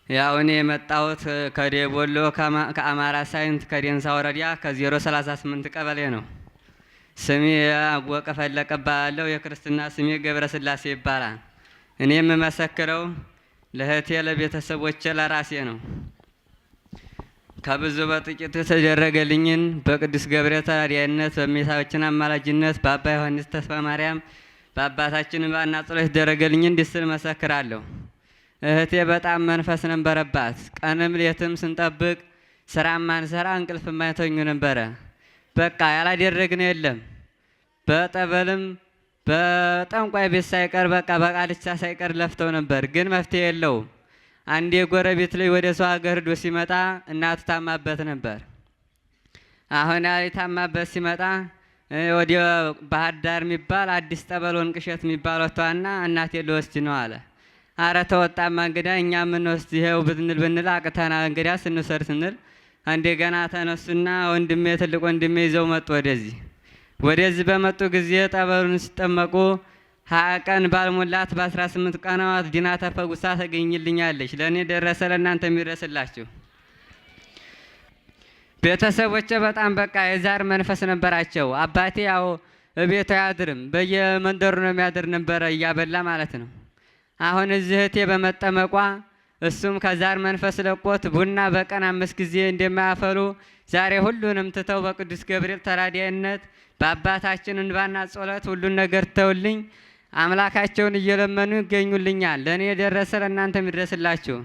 ያው እኔ የመጣሁት ከደቡብ ወሎ ከአማራ ሳይንት ከዴንሳ ወረዳ ከ038 ቀበሌ ነው። ስሜ አወቀ ፈለቀ እባላለሁ። የክርስትና ስሜ ገብረ ስላሴ ይባላል። እኔ የምመሰክረው ለእህቴ፣ ለቤተሰቦቼ፣ ለራሴ ነው። ከብዙ በጥቂቱ የተደረገልኝን በቅዱስ ገብርኤል ተራዳኢነት፣ በእመቤታችን አማላጅነት፣ በአባ ዮሐንስ ተስፋ ማርያም በአባታችን እንባና ጸሎት የተደረገልኝን እንዲህ ስል መሰክራለሁ። እህቴ በጣም መንፈስ ነበረባት። ቀንም ሌትም ስንጠብቅ ስራ ማንሰራ እንቅልፍ ማይተኙ ነበረ። በቃ ያላደረግነው የለም። በጠበልም በጠንቋይ ቤት ሳይቀር በቃ በቃልቻ ሳይቀር ለፍተው ነበር፣ ግን መፍትሄ የለውም። አንድ የጎረቤት ልጅ ወደ ሰው ሀገር ሄዶ ሲመጣ እናቱ ታማበት ነበር። አሁን ታማበት ሲመጣ ወደ ባህር ዳር የሚባል አዲስ ጠበል ወንቅሸት የሚባል ወጥቷና እናቴ ልወስድ ነው አለ። አረ ተወጣማ እንግዳ እኛ ምንወስድ ይሄው ብንል አቅተና እንግዳ ስንሰር ስንል እንደገና ተነሱና ወንድሜ ትልቅ ወንድሜ ይዘው መጡ። ወደዚህ በመጡ ጊዜ ጠበሉን ሲጠመቁ 20 ቀን ባልሞላት በ18 ቀናት ዲና ተፈጉሳ ተገኝልኛለች። ለእኔ ደረሰ፣ ለእናንተ የሚደርስላችሁ። ቤተሰቦቼ በጣም በቃ የዛር መንፈስ ነበራቸው። አባቴ ያው እቤቱ አያድርም፣ በየመንደሩ ነው የሚያድር ነበረ እያበላ ማለት ነው። አሁን እዚህ እህቴ በመጠመቋ እሱም ከዛር መንፈስ ለቆት ቡና በቀን 5 ጊዜ እንደማያፈሉ ዛሬ ሁሉንም ትተው በቅዱስ ገብርኤል ተራዳኢነት በአባታችን እንባና ጸሎት ሁሉን ነገር ተውልኝ አምላካቸውን እየለመኑ ይገኙልኛል። ለእኔ የደረሰ ለእናንተ የሚደርስላችሁ።